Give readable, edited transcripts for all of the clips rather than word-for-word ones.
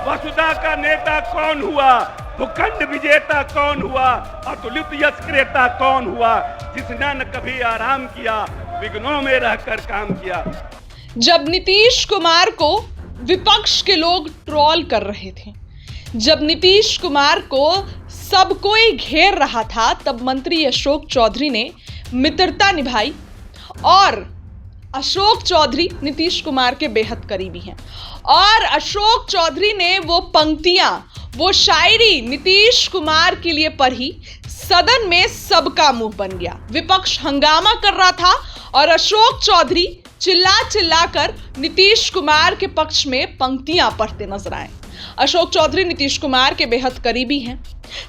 वसुधा का नेता कौन हुआ, भूखंड विजेता कौन हुआ, अतुलित यश क्रेता कौन हुआ, जिसने न कभी आराम किया, विघ्नों में रहकर काम किया। जब नीतीश कुमार को विपक्ष के लोग ट्रोल कर रहे थे, जब नीतीश कुमार को सब कोई घेर रहा था, तब मंत्री अशोक चौधरी ने मित्रता निभाई। और अशोक चौधरी नीतीश कुमार के बेहद करीबी हैं, और अशोक चौधरी ने वो पंक्तियां, वो शायरी नीतीश कुमार के लिए पढ़ी। सदन में सबका मुंह बन गया, विपक्ष हंगामा कर रहा था और अशोक चौधरी चिल्ला कर नीतीश कुमार के पक्ष में पंक्तियां पढ़ते नजर आए। अशोक चौधरी नीतीश कुमार के बेहद करीबी हैं।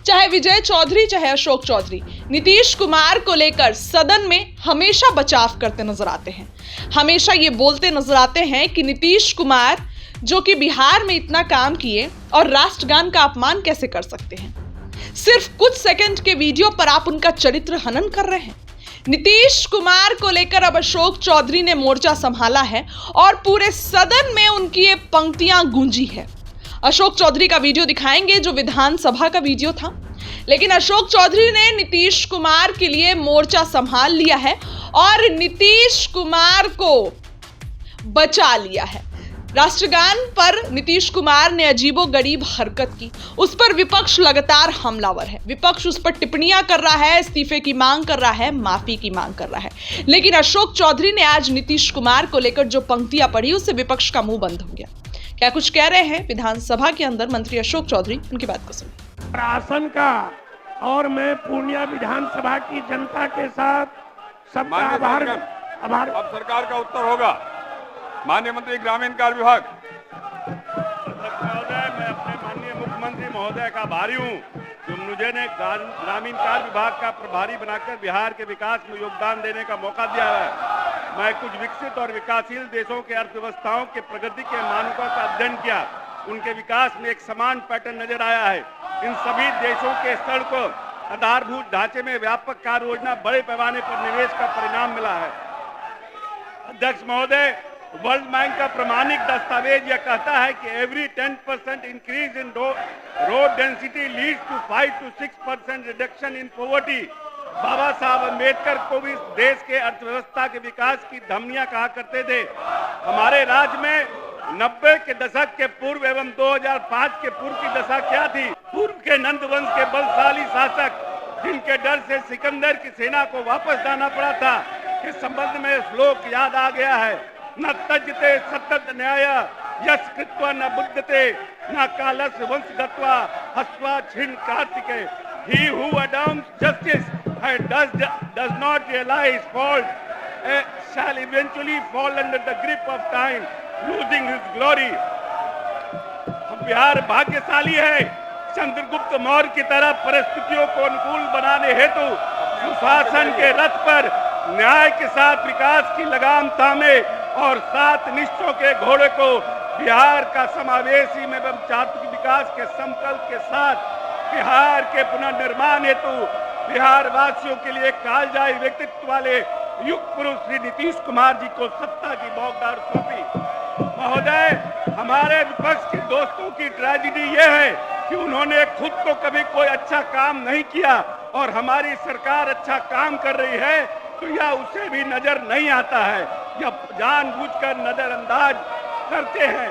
चाहे विजय चौधरी चाहे अशोक चौधरी नीतीश कुमार को लेकर सदन में हमेशा बचाव करते नजर आते हैं, हमेशा ये बोलते नजर आते हैं कि नीतीश कुमार जो कि बिहार में इतना काम किए और राष्ट्रगान का अपमान कैसे कर सकते हैं। सिर्फ कुछ सेकंड के वीडियो पर आप उनका चरित्र हनन कर रहे हैं। नीतीश कुमार को लेकर अब अशोक चौधरी ने मोर्चा संभाला है और पूरे सदन में उनकी ये पंक्तियां गूंजी है। अशोक चौधरी का वीडियो दिखाएंगे जो विधानसभा का वीडियो था, लेकिन अशोक चौधरी ने नीतीश कुमार के लिए मोर्चा संभाल लिया है और नीतीश कुमार को बचा लिया है। राष्ट्रगान पर नीतीश कुमार ने अजीबोगरीब हरकत की, उस पर विपक्ष लगातार हमलावर है। विपक्ष उस पर टिप्पणियां कर रहा है, इस्तीफे की मांग कर रहा है, माफी की मांग कर रहा है, लेकिन अशोक चौधरी ने आज नीतीश कुमार को लेकर जो पंक्तियां पढ़ी उससे विपक्ष का मुंह बंद हो गया। क्या कुछ कह रहे हैं विधानसभा के अंदर मंत्री अशोक चौधरी, उनकी बात को सुनिए। प्रशासन का और मैं पूर्णिया विधानसभा की जनता के साथ सबका आभार। अब सरकार का उत्तर होगा। माननीय मंत्री ग्रामीण कार्य विभाग। महोदय, मैं अपने माननीय मुख्यमंत्री महोदय का आभारी हूँ जो मुझे ने ग्रामीण कार्य विभाग का प्रभारी बनाकर बिहार के विकास में योगदान देने का मौका दिया है। मैं कुछ विकसित और विकासशील देशों के अर्थव्यवस्थाओं के प्रगति के मानकों का अध्ययन किया। उनके विकास में एक समान पैटर्न नजर आया है। इन सभी देशों के सड़कों, आधारभूत ढांचे में व्यापक कार्य योजना, बड़े पैमाने पर निवेश का परिणाम मिला है। अध्यक्ष महोदय, वर्ल्ड बैंक का प्रमाणिक दस्तावेज यह कहता है कि every 10% increase in road density leads to 5 to 6% reduction in poverty. Babasaheb Ambedkar को भी देश के अर्थव्यवस्था के विकास की धमनियां कहा करते थे। हमारे राज्य में 90 के दशक के पूर्व एवं 2005 के पूर्व की दशा क्या थी? पूर्व के नंद वंश के बलशाली शासक जिनके डर से सिकंदर की सेना को वापस जाना पड़ा था, के संबंध में श्लोक याद आ गया है। न तजते सतत न्याय यश कृत्वा न बुद्धते न कालस वंश गत्वा हस्वा छिन्न कार्तिके। He who adorns justice and does not realize fault shall eventually fall under the grip of time, losing his glory. Bihar भाग्यशाली है। चंद्रगुप्त मौर्य की तरह परिस्थितियों को अनुकूल बनाने हेतु सुशासन के रथ पर न्याय के साथ विकास की लगाम थामे और 7 निश्चयों के घोड़े को बिहार का समावेशी में चातुर्य विकास के संकल्प के साथ बिहार के पुनर्निर्माण हेतु बिहार वासियों के लिए कालजयी व्यक्तित्व वाले युग पुरुष श्री नीतीश कुमार जी को सत्ता की बौखलाहट सौंपी। महोदय, हमारे विपक्ष के दोस्तों की ट्रेजेडी यह है कि उन्होंने खुद को कभी कोई अच्छा काम नहीं किया और हमारी सरकार अच्छा काम कर रही है तो यह उसे भी नजर नहीं आता है। यह जानबूझकर नजरअंदाज करते हैं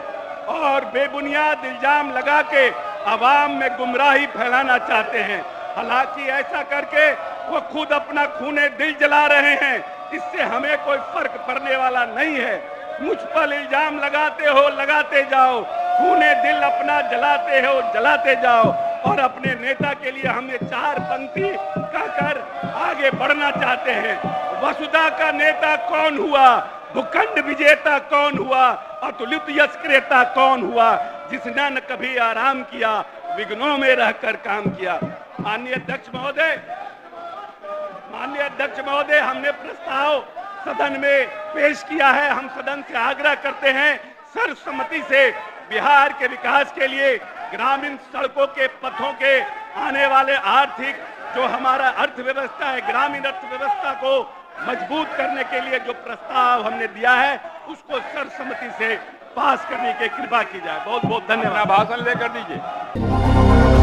और बेबुनियाद इल्जाम लगा के आवाम में गुमराही फैलाना चाहते हैं। हालांकि ऐसा करके वो खुद अपना खूने दिल जला रहे हैं। इससे हमें कोई फर्क पड़ने वाला नहीं है। मुझ पर इल्जाम लगाते जाओ, खूने दिल अपना जलाते जाओ और अपने नेता के लिए हम ये 4 पंक्ति कहकर आगे बढ़ना चाहते हैं। वसुधा का नेता कौन हुआ, भूखंड विजेता कौन हुआ, अतुलित यश क्रेता कौन हुआ, जिसने न कभी आराम किया, विघ्नों में रहकर काम किया। माननीय अध्यक्ष महोदय, हमने प्रस्ताव सदन में पेश किया है। हम सदन से आग्रह करते हैं सर्वसम्मति से बिहार के विकास के लिए ग्रामीण सड़कों के पथों के आने वाले आर्थिक जो हमारा अर्थव्यवस्था है, ग्रामीण अर्थव्यवस्था को मजबूत करने के लिए जो प्रस्ताव हमने दिया है उसको सर्वसम्मति से पास करने की कृपा की जाए। बहुत बहुत धन्यवाद। अपना भाषण लेकर दीजिए।